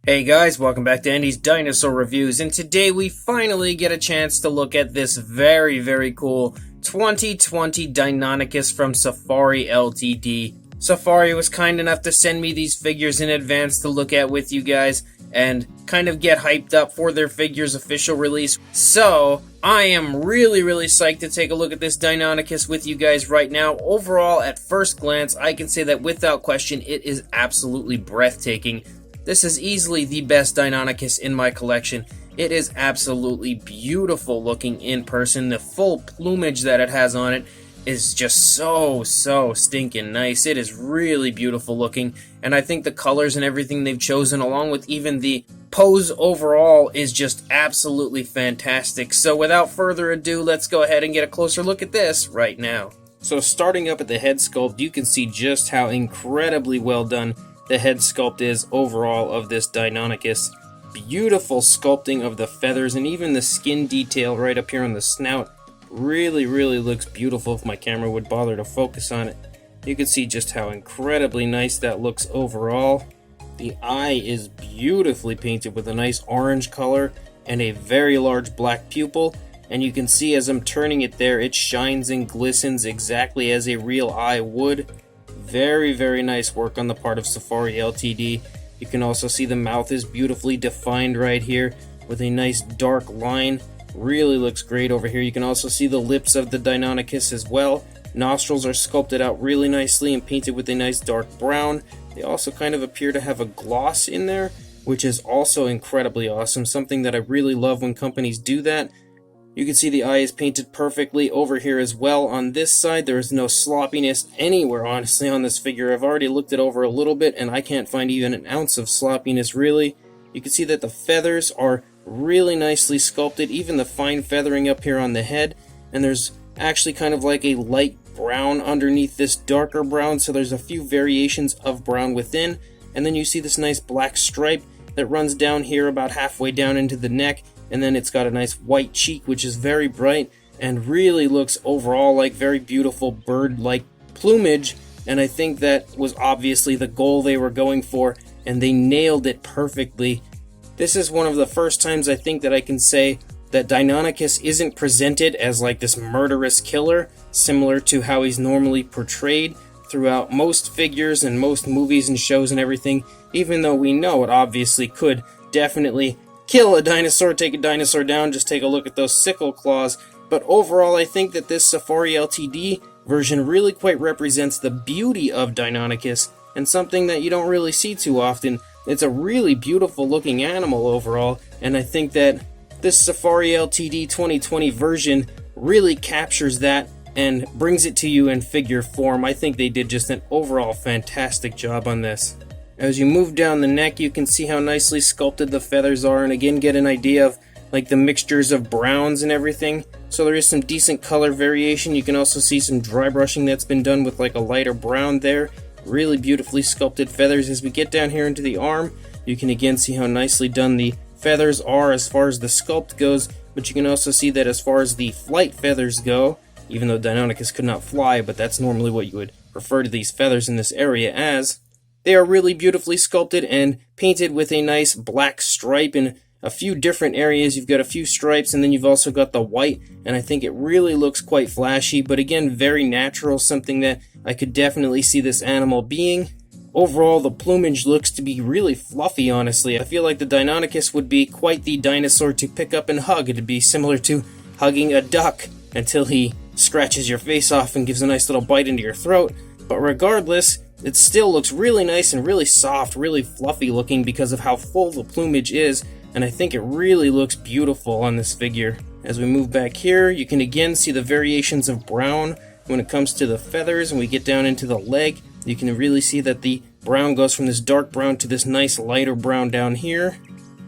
Hey guys, welcome back to Andy's Dinosaur Reviews, and today we finally get a chance to look at this very cool 2020 Deinonychus from Safari LTD. Safari was kind enough to send me these figures in advance to look at with you guys and kind of get hyped up for their figure's official release. So, I am really psyched to take a look at this Deinonychus with you guys right now. Overall, at first glance, I can say that without question, it is absolutely breathtaking. This is easily the best Deinonychus in my collection. It is absolutely beautiful looking in person. The full plumage that it has on it is just so stinking nice. It is really beautiful looking, and I think the colors and everything they've chosen, along with even the pose overall, is just absolutely fantastic. So without further ado, let's go ahead and get a closer look at this right now. So starting up at the head sculpt, you can see just how incredibly well done the head sculpt is overall of this Deinonychus. Beautiful sculpting of the feathers and even the skin detail right up here on the snout. Really looks beautiful if my camera would bother to focus on it. You can see just how incredibly nice that looks overall. The eye is beautifully painted with a nice orange color and a very large black pupil. And you can see as I'm turning it there, it shines and glistens exactly as a real eye would. Very nice work on the part of Safari LTD. You can also see the mouth is beautifully defined right here with a nice dark line. Really looks great over here. You can also see the lips of the Deinonychus as well. Nostrils are sculpted out really nicely and painted with a nice dark brown. They also kind of appear to have a gloss in there, which is also incredibly awesome. Something that I really love when companies do that. You can see the eye is painted perfectly over here as well. On this side, there is no sloppiness anywhere, honestly, on this figure. I've already looked it over a little bit, and I can't find even an ounce of sloppiness, really. You can see that the feathers are really nicely sculpted, even the fine feathering up here on the head. And there's actually kind of like a light brown underneath this darker brown, so there's a few variations of brown within. And then you see this nice black stripe that runs down here about halfway down into the neck. And then it's got a nice white cheek, which is very bright and really looks overall like very beautiful bird-like plumage. And I think that was obviously the goal they were going for, and they nailed it perfectly. This is one of the first times I think that I can say that Deinonychus isn't presented as like this murderous killer, similar to how he's normally portrayed throughout most figures and most movies and shows and everything, even though we know it obviously could definitely kill a dinosaur, take a dinosaur down. Just take a look at those sickle claws. But overall, I think that this Safari LTD version really quite represents the beauty of Deinonychus, and something that you don't really see too often. It's a really beautiful looking animal overall, and I think that this Safari LTD 2020 version really captures that and brings it to you in figure form. I think they did just an overall fantastic job on this. As you move down the neck, you can see how nicely sculpted the feathers are, and again get an idea of like the mixtures of browns and everything. So there is some decent color variation. You can also see some dry brushing that's been done with like a lighter brown there. Really beautifully sculpted feathers. As we get down here into the arm, you can again see how nicely done the feathers are as far as the sculpt goes, but you can also see that as far as the flight feathers go, even though Deinonychus could not fly, but that's normally what you would refer to these feathers in this area as. They are really beautifully sculpted and painted with a nice black stripe in a few different areas. You've got a few stripes, and then you've also got the white, and I think it really looks quite flashy, but again, very natural, something that I could definitely see this animal being. Overall, the plumage looks to be really fluffy, honestly. I feel like the Deinonychus would be quite the dinosaur to pick up and hug. It'd be similar to hugging a duck until he scratches your face off and gives a nice little bite into your throat. But regardless, it still looks really nice and really soft, really fluffy looking because of how full the plumage is, and I think it really looks beautiful on this figure. As we move back here, you can again see the variations of brown when it comes to the feathers. When we get down into the leg, you can really see that the brown goes from this dark brown to this nice lighter brown down here.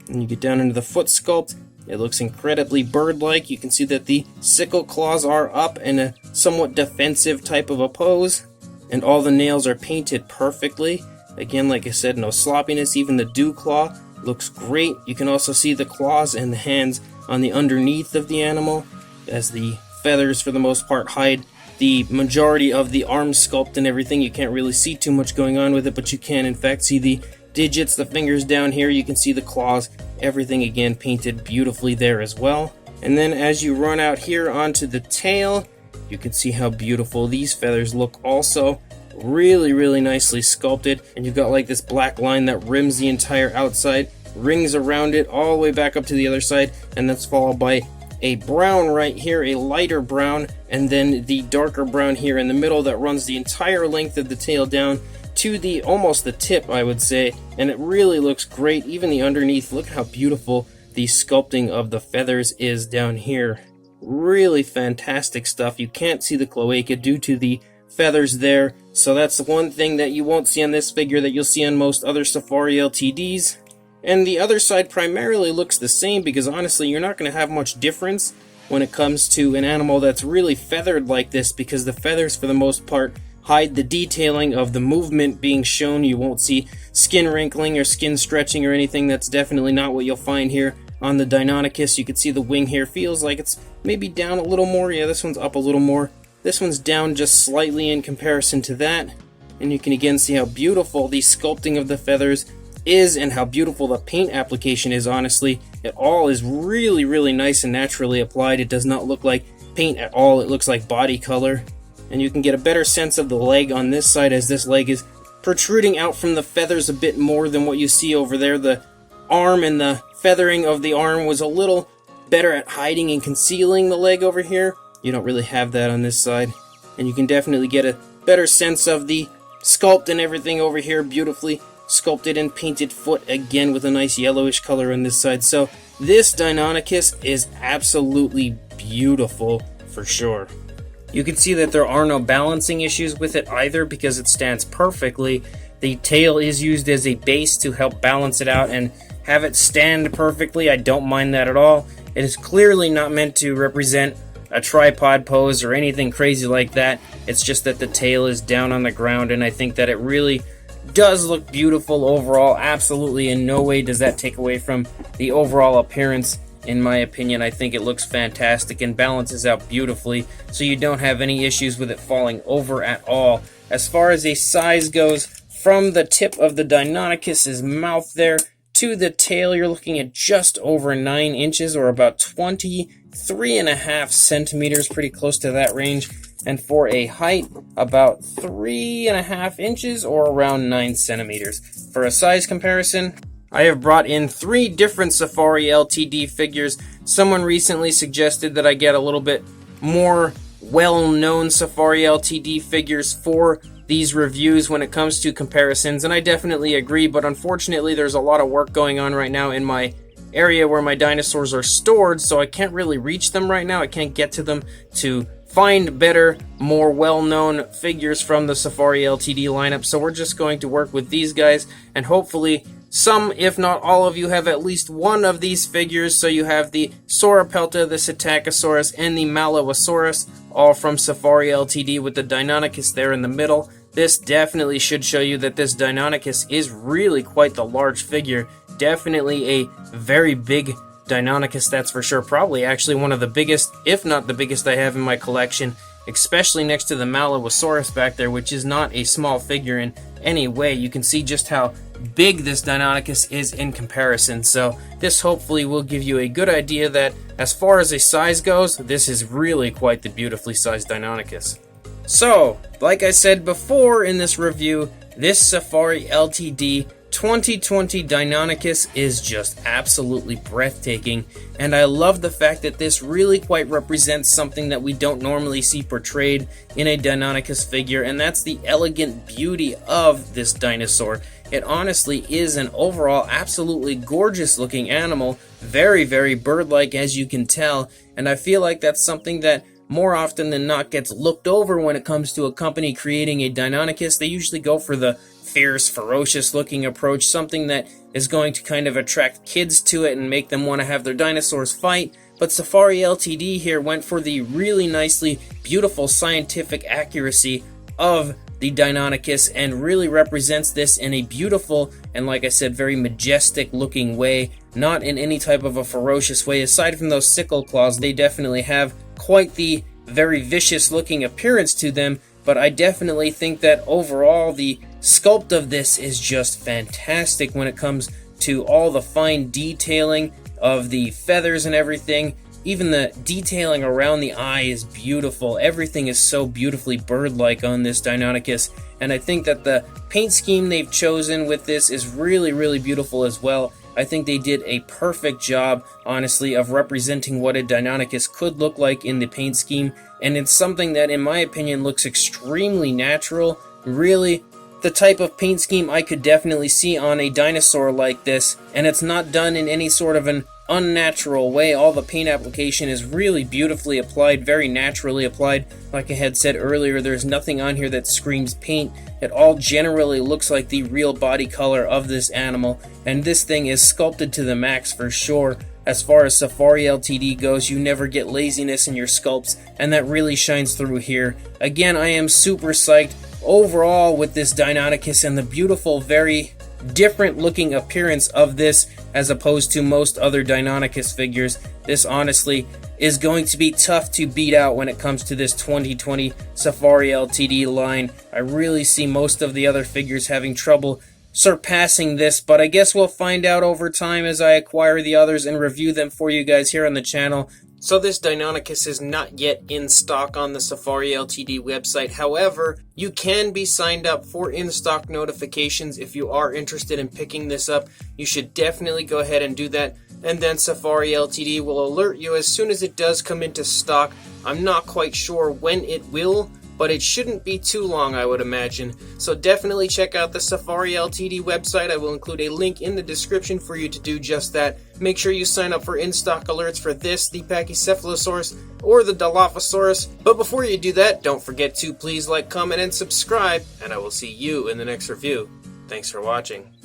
And you get down into the foot sculpt, it looks incredibly bird-like. You can see that the sickle claws are up in a somewhat defensive type of a pose. And all the nails are painted perfectly. Again, like I said, no sloppiness. Even the dew claw looks great. You can also see the claws and the hands on the underneath of the animal, as the feathers for the most part hide the majority of the arm sculpt and everything. You can't really see too much going on with it, but you can in fact see the digits, the fingers down here, you can see the claws, everything again painted beautifully there as well. And then as you run out here onto the tail, you can see how beautiful these feathers look also. Really nicely sculpted, and you've got like this black line that rims the entire outside, rings around it all the way back up to the other side, and that's followed by a brown right here, a lighter brown, and then the darker brown here in the middle that runs the entire length of the tail down to the almost the tip, I would say, and it really looks great. Even the underneath, look how beautiful the sculpting of the feathers is down here. Really fantastic stuff. You can't see the cloaca due to the feathers there, so that's the one thing that you won't see on this figure that you'll see on most other Safari LTDs. And the other side primarily looks the same, because honestly you're not going to have much difference when it comes to an animal that's really feathered like this, because the feathers for the most part hide the detailing of the movement being shown. You won't see skin wrinkling or skin stretching or anything. That's definitely not what you'll find here on the Deinonychus. You can see the wing here feels like it's maybe down a little more. Yeah, this one's up a little more. This one's down just slightly in comparison to that. And you can again see how beautiful the sculpting of the feathers is and how beautiful the paint application is. Honestly, it all is really nice and naturally applied. It does not look like paint at all. It looks like body color. And you can get a better sense of the leg on this side, as this leg is protruding out from the feathers a bit more than what you see over there. The arm and the feathering of the arm was a little better at hiding and concealing the leg over here. You don't really have that on this side. And you can definitely get a better sense of the sculpt and everything over here. Beautifully sculpted and painted foot, again with a nice yellowish color on this side. So this Deinonychus is absolutely beautiful for sure. You can see that there are no balancing issues with it either, because it stands perfectly. The tail is used as a base to help balance it out and have it stand perfectly. I don't mind that at all. It is clearly not meant to represent a tripod pose or anything crazy like that. It's just that the tail is down on the ground, and I think that it really does look beautiful overall. Absolutely in no way does that take away from the overall appearance. In my opinion, I think it looks fantastic and balances out beautifully, so you don't have any issues with it falling over at all. As far as a size goes, from the tip of the Deinonychus's mouth there to the tail, you're looking at just over 9 inches, or about 23.5 centimeters, pretty close to that range. And for a height, about 3.5 inches, or around 9 centimeters. For a size comparison, I have brought in 3 different Safari LTD figures. Someone recently suggested that I get a little bit more well-known Safari LTD figures for these reviews when it comes to comparisons, and I definitely agree, but unfortunately there's a lot of work going on right now in my area where my dinosaurs are stored, so I can't really reach them right now. I can't get to them to find better, more well-known figures from the Safari LTD lineup, so we're just going to work with these guys, and hopefully some, if not all of you, have at least one of these figures. So you have the Sauropelta, the Psittacosaurus, and the Malosaurus, all from Safari LTD with the Deinonychus there in the middle. This definitely should show you that this Deinonychus is really quite the large figure. Definitely a very big Deinonychus, that's for sure. Probably actually one of the biggest, if not the biggest, I have in my collection, especially next to the Malosaurus back there, which is not a small figure in any way. You can see just how big this Deinonychus is in comparison, so this hopefully will give you a good idea that as far as a size goes, this is really quite the beautifully sized Deinonychus. So, like I said before in this review, this Safari LTD 2020 Deinonychus is just absolutely breathtaking, and I love the fact that this really quite represents something that we don't normally see portrayed in a Deinonychus figure, and that's the elegant beauty of this dinosaur. It honestly is an overall absolutely gorgeous looking animal, very bird-like as you can tell, and I feel like that's something that more often than not gets looked over when it comes to a company creating a Deinonychus. They usually go for the fierce, ferocious looking approach, something that is going to kind of attract kids to it and make them want to have their dinosaurs fight. But Safari LTD here went for the really nicely beautiful scientific accuracy of the Deinonychus and really represents this in a beautiful and, like I said, very majestic looking way, not in any type of a ferocious way. Aside from those sickle claws, they definitely have quite the very vicious looking appearance to them, but I definitely think that overall the sculpt of this is just fantastic when it comes to all the fine detailing of the feathers and everything. Even the detailing around the eye is beautiful. Everything is so beautifully bird-like on this Deinonychus, and I think that the paint scheme they've chosen with this is really, really beautiful as well. I think they did a perfect job, honestly, of representing what a Deinonychus could look like in the paint scheme, and it's something that, in my opinion, looks extremely natural. Really, the type of paint scheme I could definitely see on a dinosaur like this, and it's not done in any sort of an unnatural way. All the paint application is really beautifully applied, very naturally applied. Like I had said earlier, there's nothing on here that screams paint. It all generally looks like the real body color of this animal, and this thing is sculpted to the max for sure. As far as Safari LTD goes, you never get laziness in your sculpts, and that really shines through here. Again, I am super psyched overall with this Deinonychus and the beautiful, very different looking appearance of this as opposed to most other Deinonychus figures. This honestly is going to be tough to beat out when it comes to this 2020 Safari LTD line. I really see most of the other figures having trouble surpassing this, but I guess we'll find out over time as I acquire the others and review them for you guys here on the channel. So this Deinonychus is not yet in stock on the Safari LTD website. However, you can be signed up for in-stock notifications if you are interested in picking this up. You should definitely go ahead and do that, and then Safari LTD will alert you as soon as it does come into stock. I'm not quite sure when it will, but it shouldn't be too long, I would imagine. So definitely check out the Safari LTD website. I will include a link in the description for you to do just that. Make sure you sign up for in-stock alerts for this, the Pachycephalosaurus, or the Dilophosaurus. But before you do that, don't forget to please like, comment, and subscribe, and I will see you in the next review. Thanks for watching.